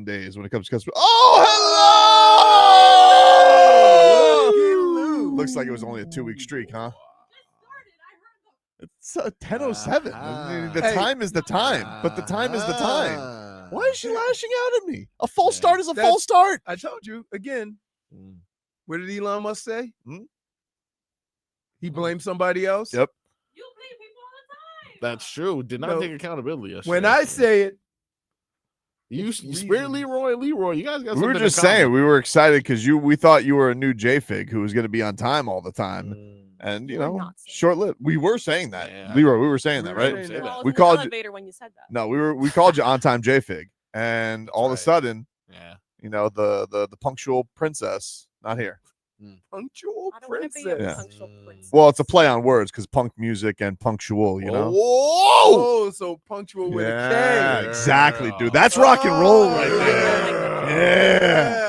10 days when it comes to customer. Oh, hello! Looks like it was only a 2-week streak, huh? It's 10:07. The time is the time, but the time is the time. Why is she lashing out at me? A false start is a false start. I told you again. What did Elon Musk say? He blamed somebody else. Yep. You blame people all the time. That's true. Did not take accountability. When I say it, you Spirit Leroy, you guys got. We were just saying we were excited because we thought you were a new J-Fig who was going to be on time all the time. And short-lived. We were saying that, Leroy. We were saying that, right? Well, we called you elevator when you said that. No, we called you on time J-Fig, and all of a sudden, the punctual princess not here. Punctual princess. Punctual princess. Well, it's a play on words because punk music and punctual, you know. Whoa! So punctual with a K. Yeah, exactly, dude. That's rock and roll right there. Yeah.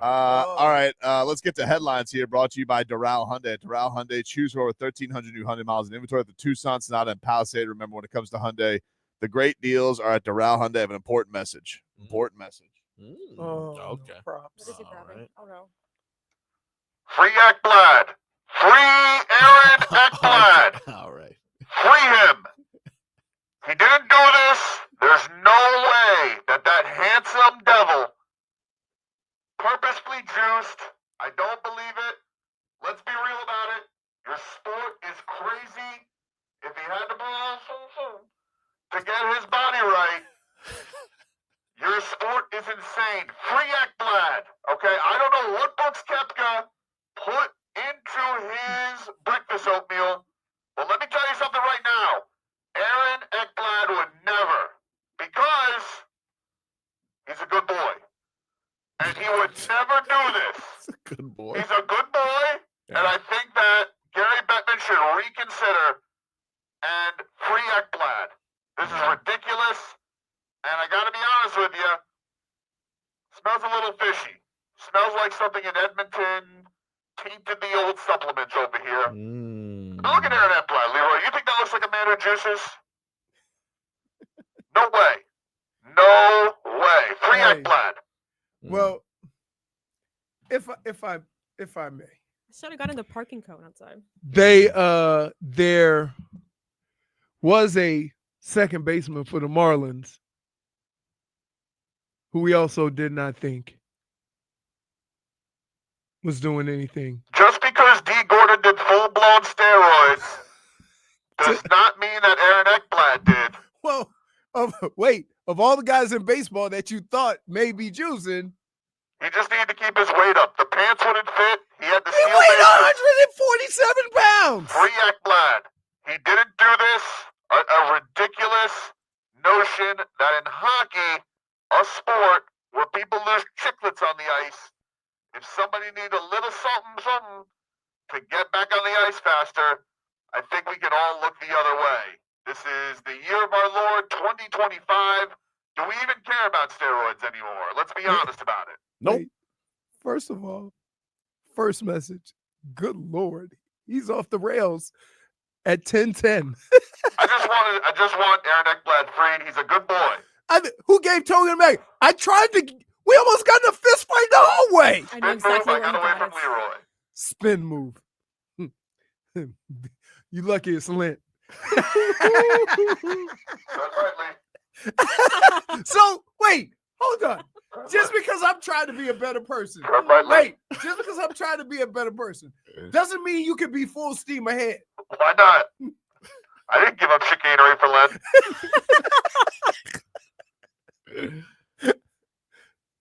All right, let's get to headlines here. Brought to you by Doral Hyundai. Doral Hyundai, choose from over 1,300 new Hyundai miles in inventory at the Tucson, Sonata, and Palisade. Remember, when it comes to Hyundai, the great deals are at Doral Hyundai. I have an important message. Important message. Okay. Props. What is he grabbing? Oh no. Free Ekblad. Free Aaron Ekblad. All right. Free him. He didn't do this. There's no way that handsome devil purposefully juiced. I don't believe it. Let's be real about it. Your sport is crazy. If he had to to get his body right, your sport is insane. Free Ekblad. Okay, I don't know what books Koepka put into his breakfast oatmeal, but let me tell you something right now. Aaron Ekblad would never, because he's a good boy. And he would never do this. He's a good boy. He's a good boy, and I think that Gary Bettman should reconsider and free Ekblad. This is ridiculous, and I gotta be honest with you, smells a little fishy. Smells like something in Edmonton tainted the old supplements over here. Look at Aaron Ekblad, Leroy. You think that looks like a man who juices? No way. No way. Free Ekblad. Well, if I may, I should have gotten the parking cone outside. There was a second baseman for the Marlins who we also did not think was doing anything. Just because D. Gordon did full-blown steroids does not mean that Aaron Ekblad did. Well, of all the guys in baseball that you thought may be juicing, he just needed to keep his weight up. The pants wouldn't fit. He had the he weighed 147 pounds. Free Ekblad. He didn't do this. A ridiculous notion that in hockey, a sport where people lose chiclets on the ice, if somebody needs a little something to get back on the ice faster, I think we can all look the other way. This is the year of our Lord, 2025. Do we even care about steroids anymore? Let's be honest about it. Nope. Wait, first of all, first message, good Lord, he's off the rails at 10:10. I just want Aaron Ekblad freed. He's a good boy. Who gave Tobin back? We almost got in a fist fight the whole way. I know exactly where I got he away got from it. Leroy. Spin move. You lucky it's lint. That's right, Lee. So wait, hold on. Just because I'm trying to be a better person. Just because I'm trying to be a better person doesn't mean you can be full steam ahead. Why not? I didn't give up chicanery for Lent.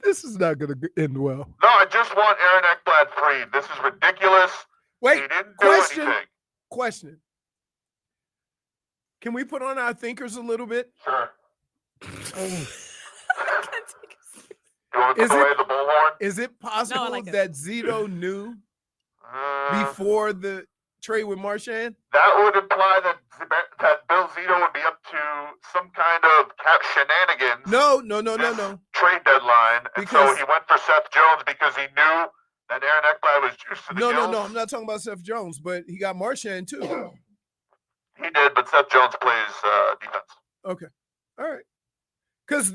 This is not going to end well. No, I just want Aaron Ekblad freed. This is ridiculous. Wait, he didn't do anything. Question. Can we put on our thinkers a little bit? Sure. You want to put away the bullhorn? Is it possible that Zito knew before the trade with Marchand? That would imply that Bill Zito would be up to some kind of cap shenanigans. No. Trade deadline. And so he went for Seth Jones because he knew that Aaron Ekblad was juiced to the gills. No. I'm not talking about Seth Jones, but he got Marchand too. He did, but Seth Jones plays defense. Okay. All right. Because,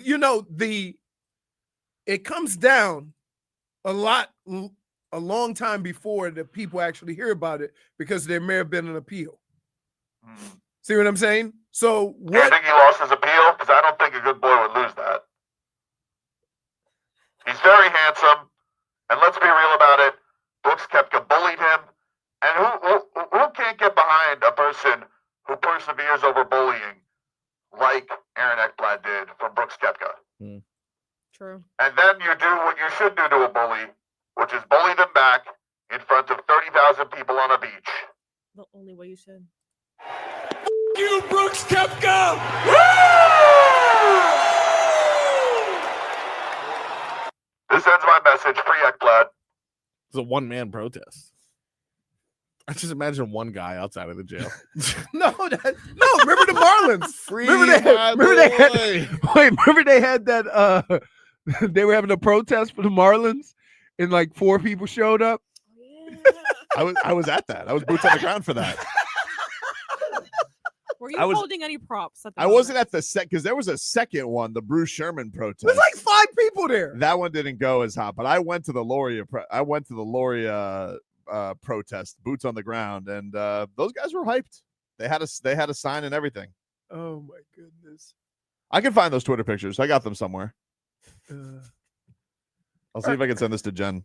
it comes down a long time before the people actually hear about it because there may have been an appeal. See what I'm saying? So Do you think he lost his appeal? Because I don't think a good boy would lose that. He's very handsome, and let's be real about it. Brooks Koepka bullied him, and who can't get behind a person who perseveres over bullying like Aaron Ekblad did from Brooks Koepka? True. And then you do what you should do to a bully, which is bully them back in front of 30,000 people on a beach. The only way you should. You, Brooks Koepka! This ends my message. Free Ekblad. It's a one-man protest. I just imagine one guy outside of the jail. No, remember the Marlins? Free remember they had that they were having a protest for the Marlins and like 4 people showed up. Yeah. I was at that. I was boots on the ground for that. Were you I was- holding any props? At the I moment? wasn't at the because there was a second one, the Bruce Sherman protest. There's like 5 people there. That one didn't go as hot, but I went to the Loria. Protest, boots on the ground, and those guys were hyped. They had a sign and everything. Oh my goodness. I can find those Twitter pictures. I got them somewhere. Uh, I'll see if I can send this to Jen.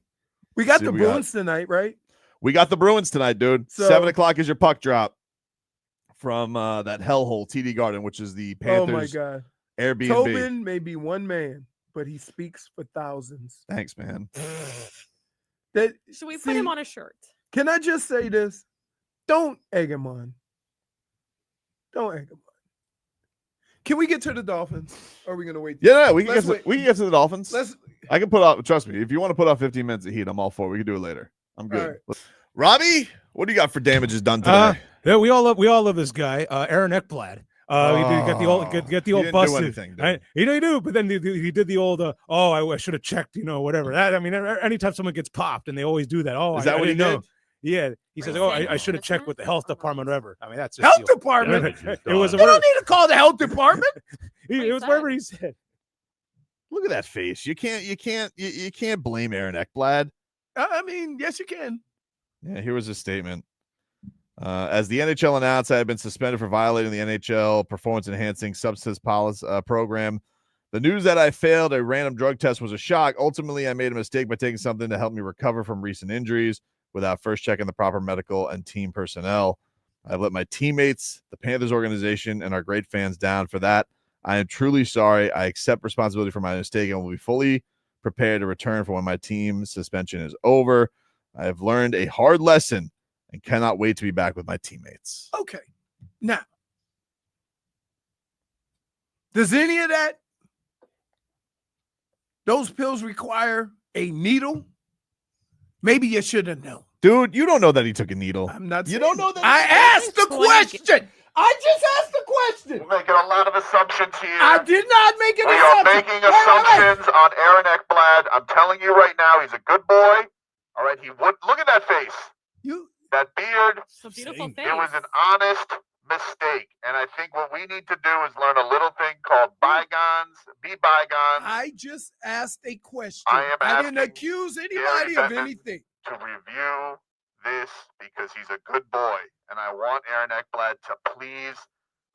we got See the what we got. Bruins tonight, right? We got the Bruins tonight, dude. So- 7:00 is your puck drop from that hellhole TD Garden, which is the Panthers Oh my God. Airbnb. Tobin may be one man, but he speaks for thousands. Thanks, man. That Should we put see, him on a shirt? Can I just say this? Don't egg him on. Don't egg him on. Can we get to the Dolphins? Or are we gonna wait? Yeah, we can Let's get to, wait. we can get to the Dolphins. Let's I can put out. Trust me, if you want to put out 15 minutes of heat, I'm all for it. We can do it later. I'm good. All right. Robbie, what do you got for damages done today? Yeah, we all love this guy, Aaron Ekblad. We got the old He old didn't busted. do anything, dude. You do, but then he did the old. I should have checked. Whatever. That I mean, anytime someone gets popped, and they always do that. Is that I what he didn't know. did? Yeah, he says, Right. I should have checked with the health department, or whatever. I mean, that's just health the- department. It was You don't need to call the health department. it was wherever he said. Look at that face. You can't blame Aaron Ekblad. I mean, yes, you can. Yeah, here was his statement. As the NHL announced, I have been suspended for violating the NHL performance-enhancing substance policy program. The news that I failed a random drug test was a shock. Ultimately, I made a mistake by taking something to help me recover from recent injuries without first checking the proper medical and team personnel. I've let my teammates, the Panthers organization, and our great fans down for that. I am truly sorry. I accept responsibility for my mistake and will be fully prepared to return for when my team suspension is over. I have learned a hard lesson and cannot wait to be back with my teammates. Okay. Now, does any of those pills require a needle? Maybe you should have known. Dude, you don't know that he took a needle. I'm not. You saying don't know that. that I he- asked the 20 question. I just asked the question. We're making a lot of assumptions here. I did not make an We are assumption. making Wait, wait, wait. assumptions on Aaron Ekblad. I'm telling you right now, he's a good boy. All right, he would look at that face, You that beard. It's a beautiful Same. face. It was an honest mistake, and I think what we need to do is learn a little thing called bygones. Be bygones. I just asked a question. I am didn't asking accuse anybody of Bennett anything. to review this because he's a good boy, and I want Aaron Ekblad to please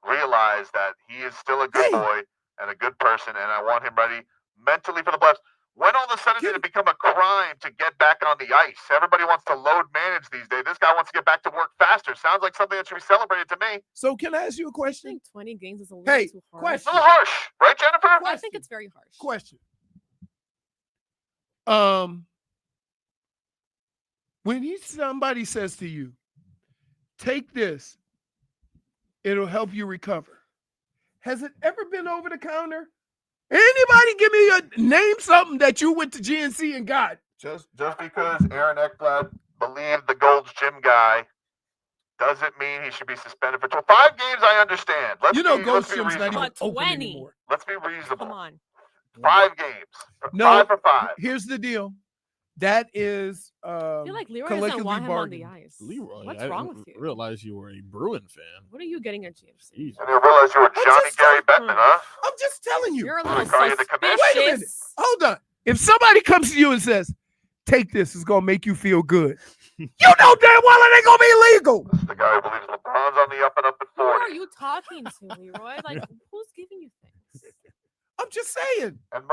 realize that he is still a good Hey. boy and a good person, and I want him ready mentally for the playoffs. When all of a sudden did Can- it become a crime to get back on the ice? Everybody wants to load manage these days. This guy wants to get back to work faster. Sounds like something that should be celebrated to me. So can I ask you a I question? think 20 games is a little Hey, too harsh. A question. little harsh, right, Jennifer? I think it's very harsh. Question. When somebody says to you, take this, it'll help you recover. Has it ever been over the counter? Anybody give me name something that you went to GNC and got? Just because Aaron Ekblad believed the Gold's Gym guy doesn't mean he should be suspended for 5 games. I understand. Let's Gold's be Gym's not reasonable. even But open 20. anymore. Let's be reasonable. Come on. 5 games. No. 5 for 5. Here's the deal. That is I feel like Leroy doesn't collectively want him on the bargained. ice. Leroy, What's I wrong didn't with you? realize you were a Bruin fan. What are you getting at GMC? Jeez. I didn't realize you were Johnny just Gary telling- Bettman, huh? I'm just telling you. You're a I'm gonna little call you the commish. suspicious. Wait a minute. Hold on. If somebody comes to you and says, take this, it's gonna make you feel good. You know damn well it ain't gonna be illegal. This is the guy who believes LeBron's on the up and up at Who 40. are you talking to, Leroy? Like, who's giving you things? I'm just saying. And